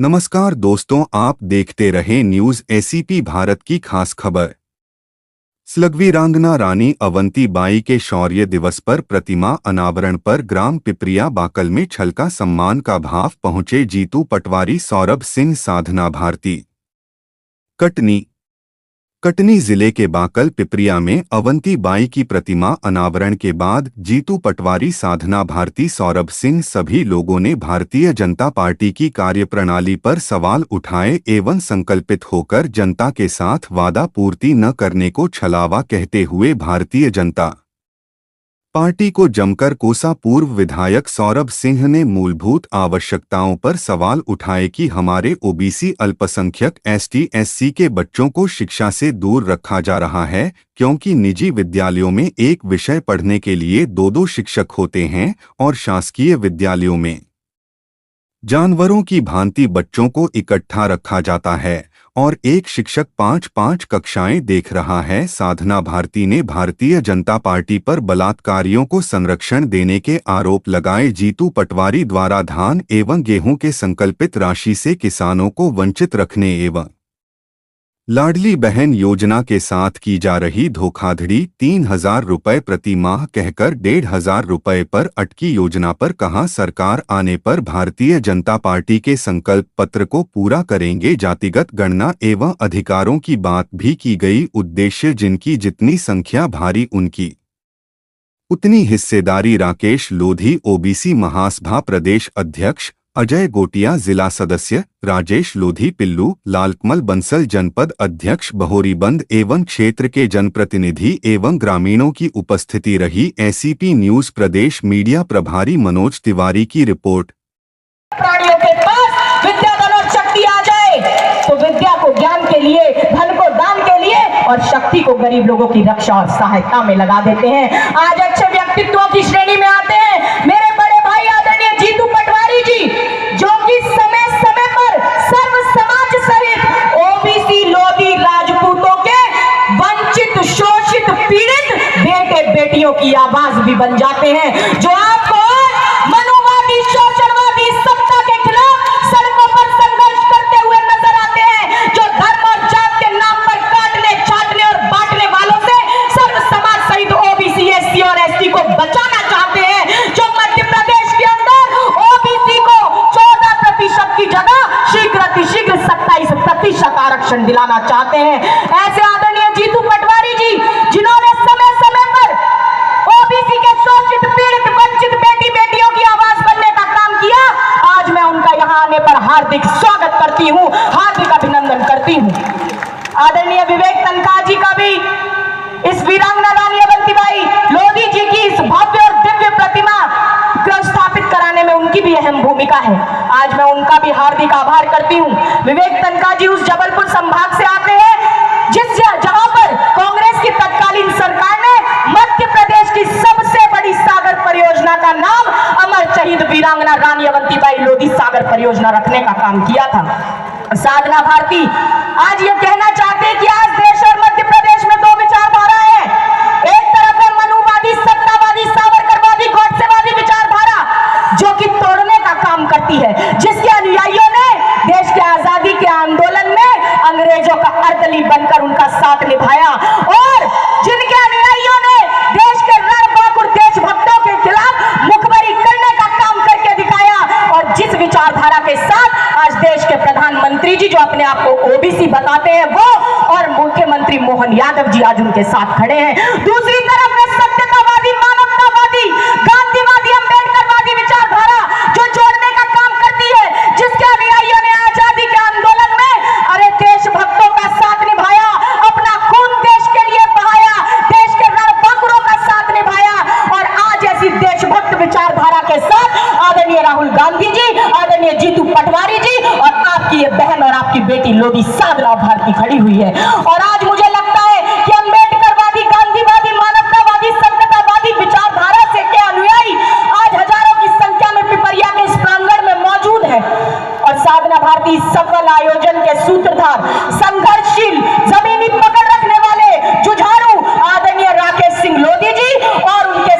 नमस्कार दोस्तों, आप देखते रहे न्यूज एसीपी भारत की खास खबर। स्लगवीरांगना रानी अवंतीबाई के शौर्य दिवस पर प्रतिमा अनावरण पर ग्राम पिपरिया बाकल में छलका सम्मान का भाव पहुंचे जीतू पटवारी, सौरभ सिंह, साधना भारती। कटनी जिले के बाकल पिपरिया में अवंतीबाई की प्रतिमा अनावरण के बाद जीतू पटवारी, साधना भारती, सौरभ सिंह सभी लोगों ने भारतीय जनता पार्टी की कार्यप्रणाली पर सवाल उठाए एवं संकल्पित होकर जनता के साथ वादा पूर्ति न करने को छलावा कहते हुए भारतीय जनता पार्टी को जमकर कोसा। पूर्व विधायक सौरभ सिंह ने मूलभूत आवश्यकताओं पर सवाल उठाए कि हमारे ओबीसी अल्पसंख्यक एसटी/एससी के बच्चों को शिक्षा से दूर रखा जा रहा है, क्योंकि निजी विद्यालयों में एक विषय पढ़ने के लिए दो शिक्षक होते हैं और शासकीय विद्यालयों में जानवरों की भांति बच्चों को इकट्ठा रखा जाता है और एक शिक्षक 5-5 कक्षाएं देख रहा है। साधना भारती ने भारतीय जनता पार्टी पर बलात्कारियों को संरक्षण देने के आरोप लगाए। जीतू पटवारी द्वारा धान एवं गेहूं के संकल्पित राशि से किसानों को वंचित रखने एवं लाडली बहन योजना के साथ की जा रही धोखाधड़ी, 3,000 रुपये प्रति माह कहकर 1,500 रुपये पर अटकी योजना पर कहा, सरकार आने पर भारतीय जनता पार्टी के संकल्प पत्र को पूरा करेंगे। जातिगत गणना एवं अधिकारों की बात भी की गई। उद्देश्य जिनकी जितनी संख्या भारी उनकी उतनी हिस्सेदारी। राकेश लोधी ओबीसी महासभा प्रदेश अध्यक्ष, अजय गोटिया जिला सदस्य, राजेश लोधी पिल्लू, लालकमल बंसल जनपद अध्यक्ष बहोरीबंद एवं क्षेत्र के जनप्रतिनिधि एवं ग्रामीणों की उपस्थिति रही। एसीपी न्यूज प्रदेश मीडिया प्रभारी मनोज तिवारी की रिपोर्ट। प्राणियों के पास विद्या, धन और शक्ति आ जाए तो विद्या को ज्ञान के लिए, धन को दान के लिए और शक्ति को गरीब लोगों की रक्षा और सहायता में लगा देते हैं। आज अच्छे व्यक्तित्वों की श्रेणी में आते हैं मेरे बड़े भाई आदरणीय जीतू पटवारी जी, जो कि समय समय पर सर्व समाज सहित ओबीसी, लोधी, राजपूतों के वंचित, शोषित, पीड़ित बेटे बेटियों की आवाज भी बन जाते हैं। जो आपको मनुवादी, शोषणवादी सत्ता के खिलाफ सड़कों पर संघर्ष करते हुए नजर आते हैं, जो धर्म और जात के नाम पर काटने, छाटने और बांटने वालों से सर्व समाज सहित ओबीसी, एससी और एसटी को बचाना चाहते हैं, जो मध्य प्रदेश के अंदर ओबीसी को 14% की जगह शीघ्र 27% आरक्षण दिलाना चाहते हैं। ऐसे आदरणीय जीतू पटवारी जी, जिन्होंने समय समय पर ओबीसी के शोषित, पीड़ित, वंचित बेटी बेटियों की आवाज बनने का काम किया, आज मैं उनका यहाँ आने पर हार्दिक स्वागत करती हूँ, हार्दिक अभिनंदन करती हूँ। आदरणीय विवेक तनखा जी का भी इस वीरांगना रानी अवंतीबाई लोधी जी की इस भव्य और दिव्य प्रतिमा को स्थापित कराने में उनकी भी अहम भूमिका है। आज मैं उनका भी हार्दिक आभार करती हूँ। विवेक तनखा जी उस जबलपुर संभाग से आते हैं जहां पर कांग्रेस की तत्कालीन सरकार ने मध्य प्रदेश की सबसे बड़ी सागर परियोजना का नाम अमर शहीद वीरांगना रानी अवंतीबाई लोधी सागर परियोजना रखने का काम किया था। साधना भारती आज ये कहना चाहते हैं कि आज देश और मध्य प्रदेश में दो विचारधारा है। एक तरफ है मनुवादी, सत्तावादी, सावरकरवादी, गोडसेवादी विचारधारा, जो कि तोड़ने का काम करती है, जिसके अनुयायियों ने देश के आजादी के आंदोलन में अंग्रेजों का अर्दली बनकर उनका साथ निभाया और जिनके अनुयायियों ने देश के रणबांकुर देशभक्तों के खिलाफ मुखबरी करने का काम करके दिखाया और जिस विचारधारा के साथ आज देश के प्रधानमंत्री जी, जो अपने आप को ओबीसी बताते हैं, वो और मुख्यमंत्री मोहन यादव जी आज उनके साथ खड़े हैं। दूसरी तरफ है सत्यतावादी, मानवतावादी, गांधीवादी, अंबेडकरवादी विचारधारा, जो जोड़ने का काम करती है, जिसके अनुयायियों ने आजादी के आंदोलन में अरे देशभक्तों का साथ निभाया, अपना खून देश के लिए बहाया, देश के रणबांकुरों का साथ निभाया और आज ऐसी देशभक्त विचारधारा के साथ आदरणीय राहुल गांधी जी, आदरणीय जीतू पटवारी जी और आपकी ये बहन और आपकी बेटी लोधी साधना भारती खड़ी हुई है। और आज मुझे लगता है कि अंबेडकरवादी, गांधीवादी, मानवतावादी, सत्यतावादी विचारधारा से के अनुयायी आज हजारों की संख्या में पिपरिया के इस प्रांगण में मौजूद है और साधना भारती सफल आयोजन के सूत्रधार, संघर्षशील, जमीनी पकड़ रखने वाले जुझारू आदरणीय राकेश सिंह लोधी जी और उनके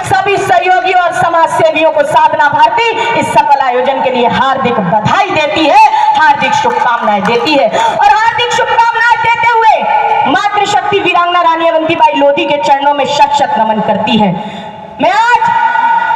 सभी सहयोगियों और समाज सेवियों को साधना भारती इस सफल आयोजन के लिए हार्दिक बधाई देती शुभकामनाएं देती है और हार्दिक शुभकामनाएं देते हुए मातृशक्ति वीरांगना रानी अवंतीबाई लोधी के चरणों में शत शत नमन करती है। मैं आज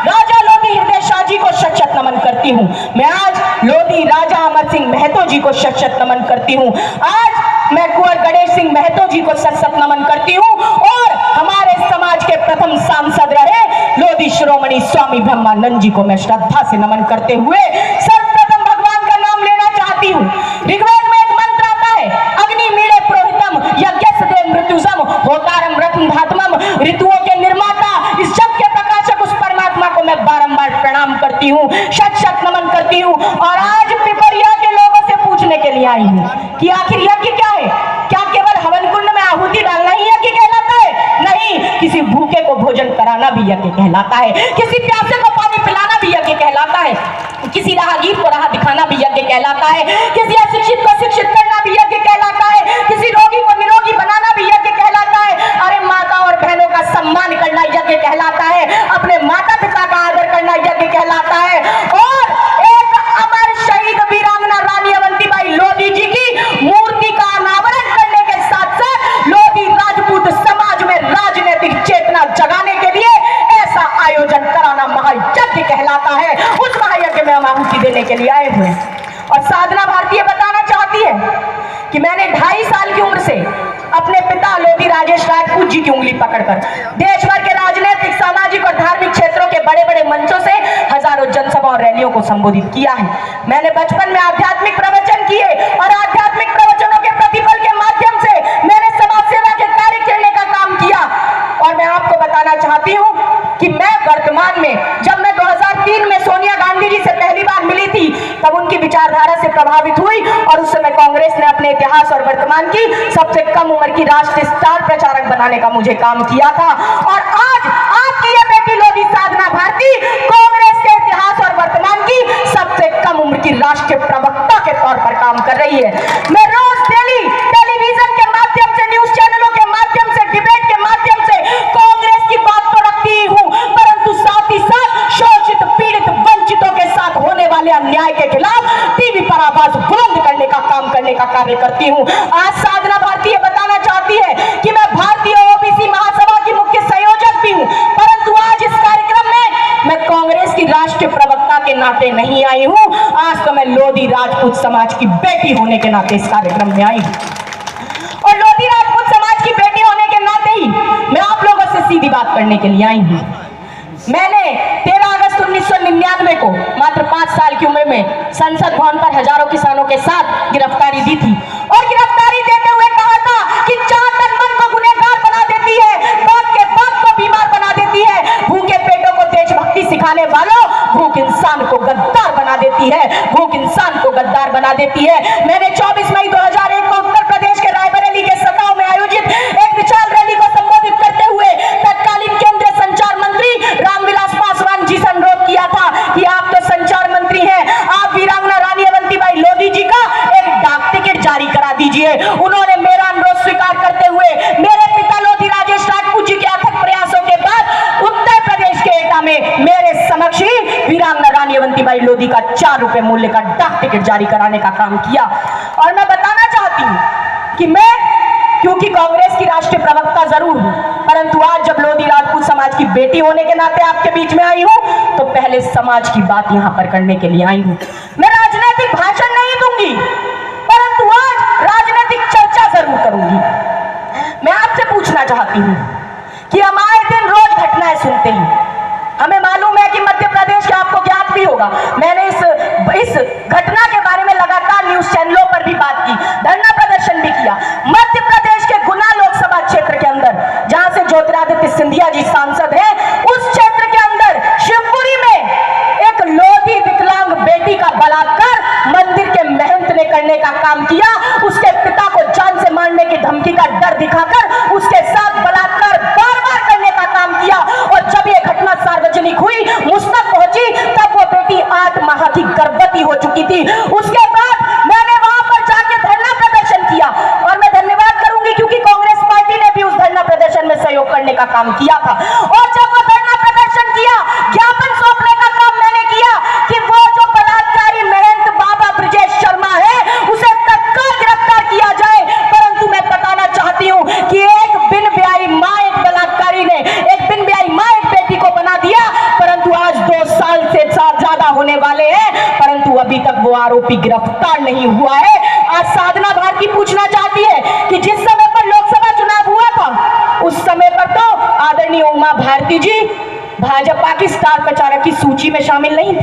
राजा लोधी हृदय शाह जी को शत शत नमन करती हूँ। मैं आज लोधी राजा अमर सिंह महतो जी को शत शत नमन करती हूँ। आज मैं कुंवर गणेश सिंह महतो जी को शत शत नमन करती हूँ और हमारे समाज के प्रथम सांसद रहे लोधी शिरोमणि स्वामी ब्रह्मानंद जी को मैं श्रद्धा से नमन करते हुए सर्वप्रथम भगवान का नाम लेना चाहती हूँ। ऋग्वेद में एक मंत्र आता है, अग्नि मीड़े पुरोहितम यज्ञस्य देव मृत्युजम होतारम रत्न धातुमम, ऋतुओं के निर्माता इस जग के प्रकाशक उस परमात्मा को मैं बारंबार प्रणाम करती हूँ, शत शत नमन करती हूँ। और आज पिपरिया के लोगों से पूछने के लिए आई हूँ कि आखिर यज्ञ क्या है? क्या केवल हवन कुंड में आहुति डालना ही यज्ञ कहलाता है? नहीं, किसी भूखे को भोजन कराना भी यज्ञ कहलाता है, किसी प्यासे को पानी पिलाना भी यज्ञ कहलाता है, किसी राहगीर को राह दिखाना भी यज्ञ कहलाता है, किसी अशिक्षित को शिक्षित करना भी यज्ञ कहलाता है, किसी रोगी को निरोगी बनाना भी यज्ञ कहलाता है। अरे माता और बहनों का सम्मान करना यज्ञ कहलाता है, अपने माता पिता का आदर करना यज्ञ कहलाता है। और एक अमर शहीद वीरांगना रानी अवंतीबाई लोधी जी की मूर्ति का अनावरण करने के साथ साथ लोधी राजपूत समाज में राजनीतिक चेतना जगाने के लिए ऐसा आयोजन कराना महायज्ञ कहलाता है। उस महायज्ञ में हम आहुति देने के लिए आए हुए हैं। और साधना भारती बताना चाहती है कि मैंने 2.5 साल की उम्र से अपने पिता लोधी राजेश राजपूत जी की उंगली पकड़कर देश भर के राजनीतिक, सामाजिक और धार्मिक क्षेत्रों के बड़े बड़े मंचों से हजारों जनसभा और रैलियों को संबोधित किया है। मैंने बचपन में आध्यात्मिक प्रवचन किए और आध्यात्मिक प्रवचनों के प्रतिफल के माध्यम से मैंने समाज सेवा के कार्य करने का काम किया। और मैं आपको बताना चाहती हूँ कि मैं वर्तमान में, जब मैं 2003 में सोनिया गांधी जी से पहली बार मिली थी, तब उनकी विचारधारा से प्रभावित हुई और उस समय कांग्रेस ने अपने इतिहास और वर्तमान की सबसे कम उम्र की राष्ट्रीय स्टार प्रचारक बनाने का मुझे काम किया था। और आज आपकी ये बेटी लोधी साधना भारती कांग्रेस के इतिहास और वर्तमान की सबसे कम उम्र की राष्ट्रीय प्रवक्ता के तौर पर काम कर रही है। मैं रोज डेली टेलीविजन के माध्यम से, न्यूज चैनलों के माध्यम से, डिबेट के माध्यम से कांग्रेस की बात तो रखती ही हूँ, परंतु साथ ही साथ शोषित, पीड़ित, वंचितों के साथ होने वाले अन्याय के खिलाफ टीवी पर आवाज बुलंद करने का काम करने का कार्य करती हूँ। आज साधना भारती बताना चाहती है कि मैं भारतीय ओबीसी महासभा की मुख्य संयोजक भी हूँ, परंतु आज इस कार्यक्रम में मैं कांग्रेस की राष्ट्रीय प्रवक्ता के नाते नहीं आई हूँ। आज तो मैं लोधी राजपूत समाज की बेटी होने के नाते इस कार्यक्रम में आई हूँ। और लोधी राजपूत समाज की बेटी होने के नाते ही मैं आप लोगों से सीधी बात करने के लिए आई हूँ। मैंने 13 अगस्त 1999 को मात्र 5 साल की उम्र में संसद भवन पर हजारों किसानों के साथ गिरफ्तारी दी थी और गिरफ्तारी देते हुए कहा था कि चाट तन मन को गुनहगार बना देती है, बाप के बाप को बीमार बना देती है, भूखे पेटों को देशभक्ति सिखाने वालों भूख इंसान को गद्दार बना देती है, भूख इंसान को गद्दार बना देती है। मैंने 24 मई 2001 को उत्तर प्रदेश के रायबरेली के सताओं में आयोजित एक विशाल रैली को संबोधित करते हुए तत्कालीन केंद्रीय संचार मंत्री रामविलास पासवान जी से अनुरोध किया था कि आप तो संचार मंत्री हैं, आप वीरांगना रानी अवंतीबाई लोधी जी का एक डाक टिकट जारी करा दीजिए। उन्होंने मेरा अनुरोध स्वीकार करते हुए मेरे पिता लोधी राजेश राजपूत जी के अथक प्रयासों के बाद उत्तर प्रदेश के एटा में मेरे समक्ष ही वीरांगना रानी अवंतीबाई लोधी का 4 रुपए मूल्य का डाक टिकट जारी कराने का काम किया। और मैं बताना चाहती हूँ कि मैं, क्योंकि कांग्रेस की राष्ट्रीय प्रवक्ता जरूर हूं, परंतु आज जब लोधी राजपूत समाज की बेटी होने के नाते आपके बीच में आई हूं, तो पहले समाज की बात यहां पर करने के लिए आई हूं। मैं राजनीतिक भाषण नहीं दूंगी, परंतु आज राजनीतिक चर्चा जरूर करूंगी। मैं आपसे पूछना चाहती हूं कि हम आए दिन रोज घटनाएं सुनते हैं। हमें मालूम है कि मध्य प्रदेश का आपको ज्ञात भी होगा, मैंने इस घटना के बारे में लगातार न्यूज चैनलों पर भी बात की, धरना प्रदर्शन भी किया। मध्य प्रदेश के गुना लोकसभा क्षेत्र के अंदर, जहां से ज्योतिरादित्य सिंधिया जी सांसद हैं, उस क्षेत्र के अंदर शिवपुरी में एक लोधी विकलांग बेटी का बलात्कार मंदिर के महंत ने करने का काम किया। उसके पिता को जान से मारने की धमकी का डर दिखाकर उसके साथ बलात्कार बार-बार करने का काम किया। और जब यह घटना सार्वजनिक हुई, मुझ तक पहुंची, तब वो बेटी 8 माह की गर्भवती हो चुकी थी। उसके बाद मैंने वहां पर जाके धरना प्रदर्शन किया और मैं धन्यवाद करूंगी क्योंकि कांग्रेस पार्टी ने भी उस धरना प्रदर्शन में सहयोग करने का काम किया था। और जब वो धरना प्रदर्शन किया, ज्ञापन सौंपने का काम मैंने किया कि वो जो बलात्कारी महंत बाबा ब्रजेश शर्मा है, उसे तत्काल वाले हैं, परंतु अभी तक वो आरोपी गिरफ्तार नहीं हुआ है। आज साधना भारती पूछना चाहती है कि जिस समय पर लोकसभा चुनाव हुआ था उस समय पर तो आदरणीय उमा भारती जी भाजपा की स्टार प्रचारक की सूची में शामिल नहीं थे,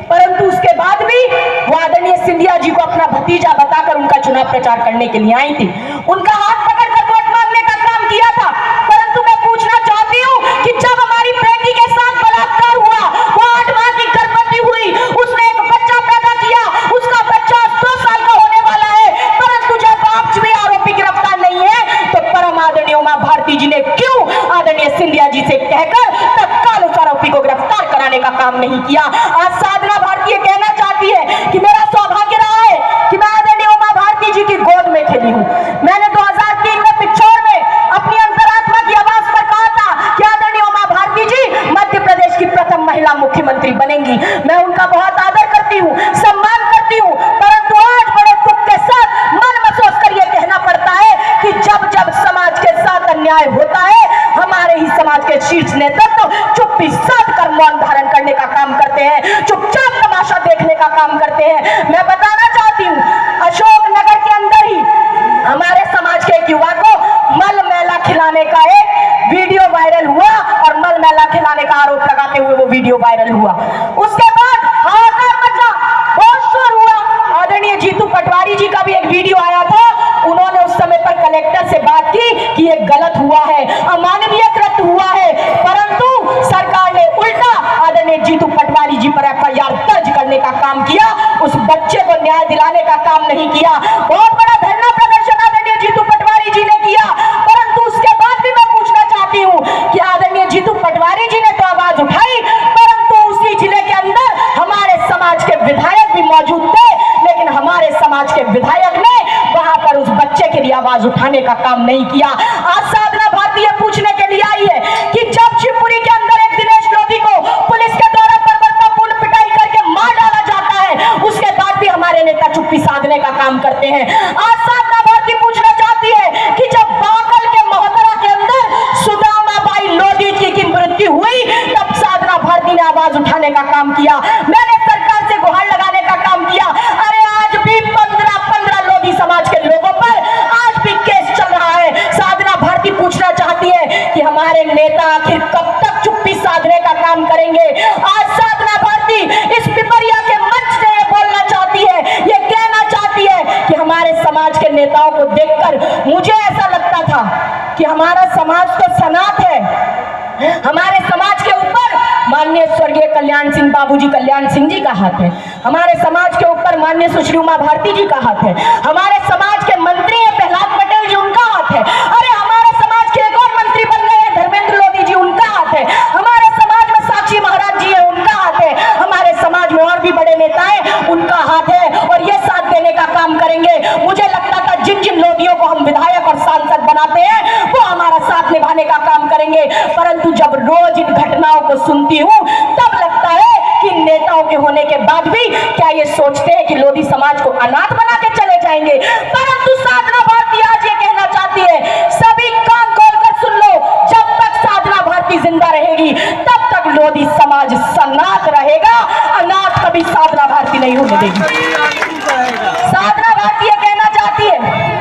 परंतु उसके बाद भी वो आदरणीय सिंधिया जी को अपना भतीजा बताकर उनका चुनाव प्रचार करने के लिए आई थी, उनका हाथ पकड़कर वोट मांगने का काम किया था। परंतु मैं पूछना चाहती हूँ कि जब हमारी बेटी के साथ बलात्कार हुआ, वो 8 माह की गर्भवती हुई, उसने एक बच्चा पैदा किया, उसका बच्चा 2 साल का होने वाला है, परंतु जब आज भी आरोपी गिरफ्तार नहीं है तो परम आदरणीय उमा भारती जी ने क्यों आदरणीय सिंधिया जी से कहकर तत्काल उस आरोपी को गिरफ्तार कराने का काम नहीं किया। आज साधना भारती ये कहना चाहती है कि मेरा सौभाग्य रहा है कि मैं आदरणीय उमा भारती जी की गोद में खेली हूँ। मैंने 2003 में पिछोर में अपनी अंतरात्मा की आवाज पर कहा था कि आदरणीय उमा भारती जी मध्य प्रदेश की प्रथम महिला मुख्यमंत्री बनेंगी। मैं उनका बहुत आदर करती हूँ, सम्मान करती हूँ, परंतु आज बड़े दुख के साथ मन महसूस कर यह कहना पड़ता है कि जब जब समाज के साथ अन्याय होता है, हमारे ही समाज के शीर्ष नेतृत्व चुप्पी साध कर मौन धारण करने का काम करते हैं, चुपचाप तमाशा देखने का काम करते हैं। मैं बताना चाहती हूँ, अशोकनगर के अंदर ही हमारे समाज के एक युवा को मल मैला खिलाने का एक वीडियो वायरल हुआ और मल मैला खिलाने का आरोप लगाते हुए वो वीडियो वायरल हुआ। उसके बाद हाहाकार मचा, बहुत शोर हुआ। आदरणीय जीतू पटवारी जी का भी एक वीडियो आया था, उन्होंने उस समय पर कलेक्टर से बात की कि ये गलत हुआ है, अमानवीय कृत्य हुआ है, परंतु सरकार ने उल्टा आदरणीय जीतू पटवारी जी पर एफआईआर दर्ज करने का काम किया, उस बच्चे को न्याय दिलाने का काम नहीं किया। बहुत बड़ा धरना प्रदर्शन आदरणीय जीतू पटवारी जी ने किया, परंतु उसके बाद भी मैं पूछना चाहती हूँ कि आदरणीय जीतू पटवारी जी ने तो आवाज उठाई, परंतु उसी जिले के अंदर हमारे समाज के विधायक भी मौजूद थे, लेकिन हमारे समाज के विधायक ने वहां पर उस बच्चे के लिए आवाज उठाने का काम नहीं किया। आज साधना भारती ये पूछने के लिए आई है कि जब शिवपुरी के अंदर एक दिनेश लोधी को पुलिस के द्वारा बर्बरतापूर्ण पिटाई करके मार डाला जाता है, उसके बाद भी हमारे नेता चुप्पी साधने का काम करते हैं। आज साधना भारती पूछना चाहती है कि जब बागल के मोहतरा के अंदर सुदामा बाई लोधी जी की मृत्यु हुई, तब साधना भारती ने आवाज उठाने का काम किया, मैंने सरकार से गुहार लगाने का काम किया। अरे आज भी 15 लोधी समाज के लोगों पर आज भी केस चल रहा है। साधना भारती पूछना चाहती है कि हमारे नेता आखिर कब तक चुप्पी साधने का काम करेंगे। आज साधना भारती इस पिपरिया के मंच से ये बोलना चाहती है, ये कहना चाहती है कि हमारे समाज के नेताओं को देखकर मुझे ऐसा लगता था कि हमारा समाज तो सनात है, हमारे समाज के ऊपर माननीय स्वर्गीय कल्याण सिंह बाबूजी कल्याण सिंह जी का हाथ है, हमारे समाज के ऊपर माननीय सुश्री उमा भारती जी का हाथ है, हमारे समाज के मंत्री है प्रहलाद पटेल जी, उनका हाथ है। अरे हमारे समाज के एक और मंत्री बन गए हैं धर्मेंद्र लोधी जी, उनका हाथ है। हमारे समाज में साक्षी महाराज जी है, उनका हाथ है। हमारे समाज में और भी बड़े नेता हैं, उनका हाथ है, और ये साथ देने का काम करेंगे। मुझे लगता था जिन जिन लोधियों को हम विधायक और सांसद बनाते हैं वो हमारा साथ निभाने का काम करेंगे, परंतु जब रोज इन घटनाओं को सुनती हूँ तब लगता है कि नेताओं के होने के बाद भी क्या ये सोचते हैं कि लोधी समाज को अनाथ बना के चले जाएंगे। परंतु साधना भारती आज ये कहना चाहती है, सभी कान खोलकर सुन लो, जब तक साधना भारती जिंदा रहेगी तब तक लोधी समाज सनाथ रहेगा, अनाथ कभी साधना भारती नहीं होने देगी। साधना भारती ये कहना चाहती है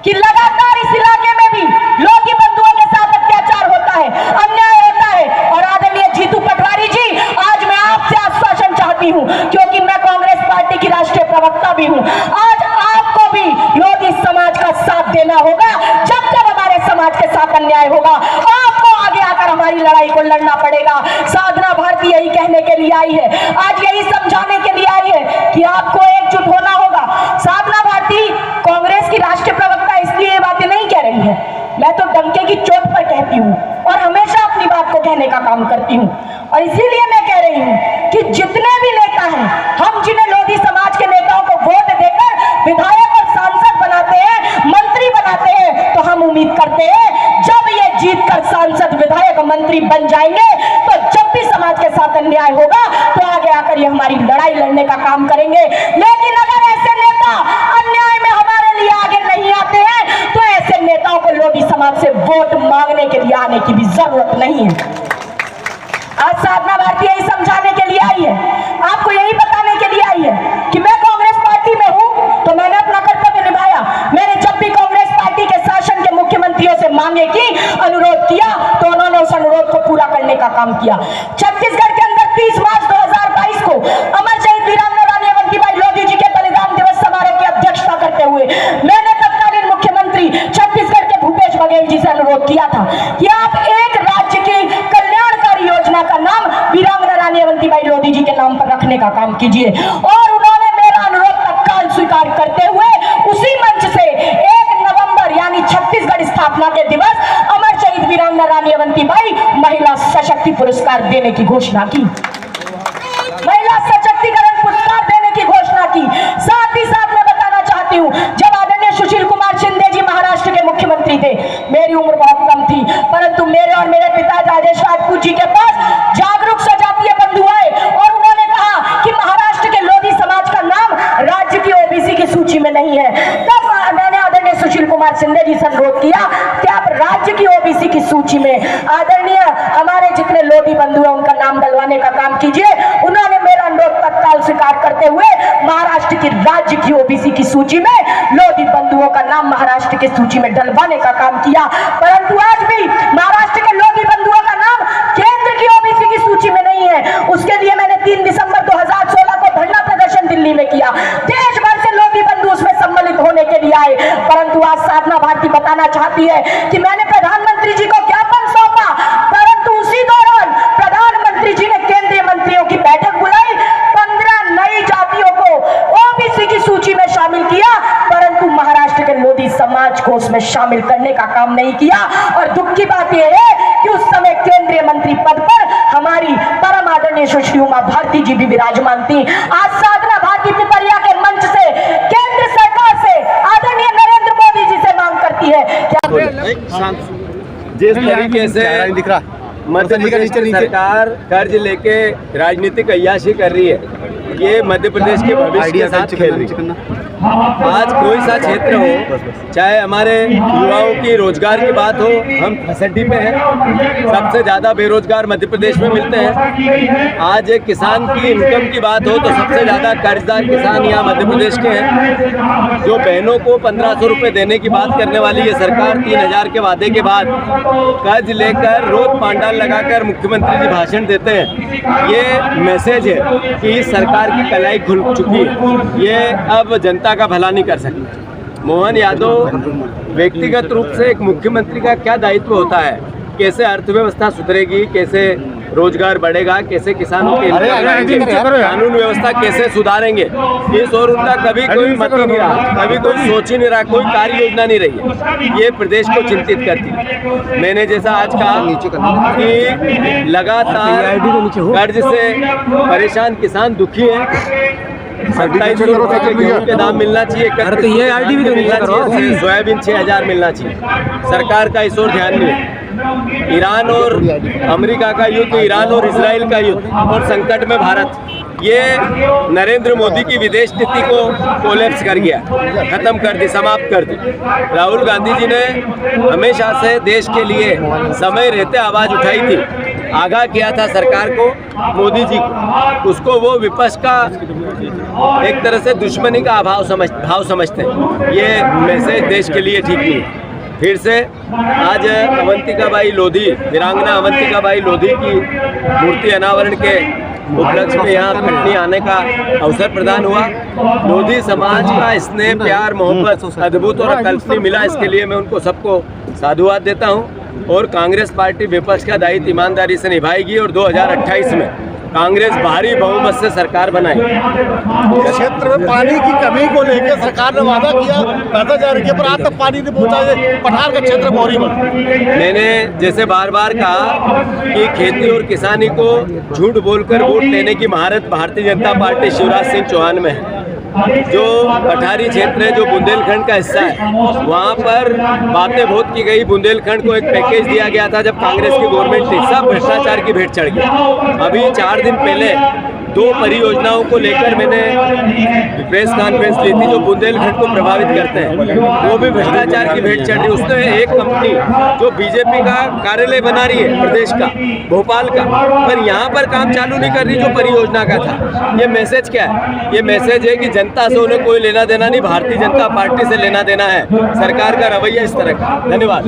कि लगातार इस इलाके में भी लोधी बंधुओं के साथ अत्याचार होता है, अन्याय होता है, और आदरणीय जीतू पटवारी जी आज मैं आपसे आश्वासन चाहती हूँ, क्योंकि मैं कांग्रेस पार्टी की राष्ट्रीय प्रवक्ता भी हूँ, आज आपको भी लोधी समाज का साथ देना होगा। जब जब हमारे समाज के साथ अन्याय होगा आपको आगे आकर हमारी लड़ाई को लड़ना पड़ेगा। साधना भारती यही कहने के लिए आई है, आज यही समझाने के लिए आई है कि आपको एकजुट होना होगा। साधना भारती कांग्रेस की राष्ट्रीय प्रवक्ता इसलिए ये बातें नहीं कह रही है, मैं तो डंके की चोट पर कहती हूँ और हमेशा अपनी बात को कहने का काम करती हूँ, और इसीलिए मैं कह रही हूँ कि जितने भी नेता हैं, हम जिन्हें लोधी समाज के नेताओं को वोट देकर विधायक और सांसद बनाते हैं, मंत्री बनाते हैं, तो हम उम्मीद करते हैं जब ये जीत कर सांसद विधायक मंत्री बन जाएंगे तो जब भी समाज के साथ अन्याय होगा तो आगे आकर ये हमारी लड़ाई लड़ने का काम करेंगे। लेकिन अगर ऐसे नेता अन्याय में हमारे लिए आगे नहीं आते हैं तो ऐसे नेताओं को लोधी समाज से वोट मांगने के लिए आने की भी जरूरत नहीं है। आज साधना भारती यही समझाने के लिए आई आई है? आपको यही बताने के लिए आई है कि मैं कांग्रेस पार्टी में हूं तो मैंने अपना कर्तव्य निभाया। मैंने जब भी कांग्रेस पार्टी के शासन के मुख्यमंत्रियों से मांगे की, अनुरोध किया, तो उन्होंने उस अनुरोध को पूरा करने का काम किया। छत्तीसगढ़ के अंदर 30 मार्च 2022 को अमर शहीद वीरांगना रानी अवंतीबाई लोधी जी के बलिदान दिवस समारोह की अध्यक्षता करते हुए मैंने तत्कालीन मुख्यमंत्री छत्तीसगढ़ के भूपेश बघेल जी से अनुरोध किया था कि आप एक राज्य की कल्याणकारी योजना का नाम वीरांगना रानी अवंतीबाई लोधी जी के नाम पर रखने का काम कीजिए। और उन्होंने मेरा अनुरोध तत्काल स्वीकार करते हुए उसी मंच से 1 नवंबर यानी छत्तीसगढ़ स्थापना के दिवस अमर शहीद वीरांगना रानी अवंतीबाई महिला सशक्ति पुरस्कार देने की घोषणा की। महिला सशक्तिकरण पुरस्कार देने की घोषणा की। साथ ही साथ मैं बताना चाहती हूँ, जब आदरणीय सुशील कुमार शिंदे जी महाराष्ट्र के मुख्यमंत्री थे, मेरी उम्र बहुत कम थी, परंतु मेरे और मेरे पिता राजेश राजपूत जी के पास जागरूक सजातीय बंधु आए और उन्होंने कहा कि महाराष्ट्र के लोधी समाज का नाम राज्य की ओबीसी की सूची में नहीं है। तब मैंने आदरणीय सुशील कुमार शिंदे जी से अनुरोध किया कि आप राज्य की ओबीसी की सूची में आदरणीय हमारे जितने लोधी बंधु हैं उनका नाम डलवाने का काम कीजिए। उन्होंने मेरा अनुरोध तत्काल स्वीकार करते हुए महाराष्ट्र की राज्य की ओबीसी की सूची में लोधी बंधुओं का नाम महाराष्ट्र की सूची में डलवाने का काम किया। परंतु आज भी महाराष्ट्र के लोधी बंधुओं का नाम केंद्र की ओबीसी की सूची में नहीं है। उसके लिए मैंने 3 दिसंबर 2016 को धरना प्रदर्शन दिल्ली में किया। देश भर से लोधी बंधु उसमें सम्मिलित होने के लिए आए। परंतु आज साधना भारती बताना चाहती है कि मैंने प्रधानमंत्री जी को ज्ञापन सौंपा, परंतु उसी दौरान प्रधानमंत्री जी ने केंद्रीय मंत्रियों की बैठक बुलाई, 15 नई जातियों को ओबीसी की सूची में शामिल किया, परंतु महाराष्ट्र के लोधी समाज को उसमें शामिल करने का काम नहीं किया। और दुख की बात यह है कि उस समय केंद्रीय मंत्री पद पर हमारी परम आदरणीय सुश्री उमा भारती जी भी विराजमान थी। आज साधना भारती पिपरिया के मंच से केंद्र सरकार से आदरणीय नरेंद्र मोदी जी से मांग करती है जिस तरीके से मध्य प्रदेश की सरकार कर्ज लेके राजनीतिक अय्याशी कर रही है, ये मध्य प्रदेश के भविष्य के साथ खेल रही है। आज कोई सा क्षेत्र हो, चाहे हमारे युवाओं की रोजगार की बात हो, हम फसड्डी पे हैं, सबसे ज़्यादा बेरोजगार मध्य प्रदेश में मिलते हैं। आज एक किसान की इनकम की बात हो तो सबसे ज़्यादा कर्जदार किसान यहाँ मध्य प्रदेश के हैं। जो बहनों को 1500 रुपये देने की बात करने वाली ये सरकार 3000 के वादे के बाद कर्ज लेकर रोड पांडाल लगाकर मुख्यमंत्री जी भाषण देते हैं। ये मैसेज है कि इस सरकार की कलाई खुल चुकी है, ये अब जनता का भला नहीं कर सकती। मोहन यादव व्यक्तिगत रूप से एक मुख्यमंत्री का क्या दायित्व होता है, कैसे अर्थव्यवस्था सुधरेगी, कैसे रोजगार बढ़ेगा, कैसे किसानों के कानून व्यवस्था कैसे सुधारेंगे, इस और उनका कभी कोई मत ही नहीं रहा, कभी कोई सोच ही नहीं रहा, कोई कार्य योजना नहीं रही है। ये प्रदेश को चिंतित करती है। मैंने जैसा आज कहा कि लगातार कर्ज से परेशान किसान दुखी है। 2700 रुपये के गेहूं के दाम मिलना चाहिए, सोयाबीन 6000 मिलना चाहिए। सरकार का इस ओर ध्यान नहीं है। ईरान और अमेरिका का युद्ध, ईरान और इजराइल का युद्ध और संकट में भारत, ये नरेंद्र मोदी की विदेश नीति को कोलैप्स कर गया, खत्म कर दी, समाप्त कर दी। राहुल गांधी जी ने हमेशा से देश के लिए समय रहते आवाज़ उठाई थी, आगाह किया था सरकार को, मोदी जी को। उसको वो विपक्ष का एक तरह से दुश्मनी का भाव समझते हैं। ये मैसेज देश के लिए ठीक नहीं है। फिर से आज अवंतिकाबाई लोधी, वीरांगना अवंतिकाबाई लोधी की मूर्ति अनावरण के उपलक्ष्य में यहाँ कटनी आने का अवसर प्रदान हुआ। लोधी समाज का स्नेह, प्यार, मोहब्बत अद्भुत और अकल्पनीय मिला। इसके लिए मैं उनको सबको साधुवाद देता हूँ और कांग्रेस पार्टी विपक्ष का दायित्व ईमानदारी से निभाएगी और 2028 में कांग्रेस भारी बहुमत से सरकार बनाएगी। क्षेत्र में पानी की कमी को लेकर सरकार ने वादा किया, पैसा जारी किया, पर आज तक पानी नहीं पहुंचा है। पठार का क्षेत्र मोरी में मैंने जैसे बार बार कहा कि खेती और किसानी को झूठ बोलकर वोट लेने की महारत भारतीय जनता पार्टी शिवराज सिंह चौहान में है। जो पठारी क्षेत्र है, जो बुंदेलखंड का हिस्सा है, वहाँ पर बातें बहुत की गई। बुंदेलखंड को एक पैकेज दिया गया था जब कांग्रेस की गवर्नमेंट थी, सब भ्रष्टाचार की भेंट चढ़ गई। अभी 4 दिन पहले दो परियोजनाओं को लेकर मैंने प्रेस कॉन्फ्रेंस ली थी जो बुंदेलखंड को प्रभावित करते हैं, वो भी भ्रष्टाचार की भेंट चढ़ रही है। उसमें एक कंपनी जो बीजेपी का कार्यालय बना रही है प्रदेश का, भोपाल का, पर यहाँ पर काम चालू नहीं कर रही जो परियोजना का था। ये मैसेज क्या है? ये मैसेज है कि जनता से उन्हें कोई लेना देना नहीं, भारतीय जनता पार्टी से लेना देना है। सरकार का रवैया इस तरह का। धन्यवाद।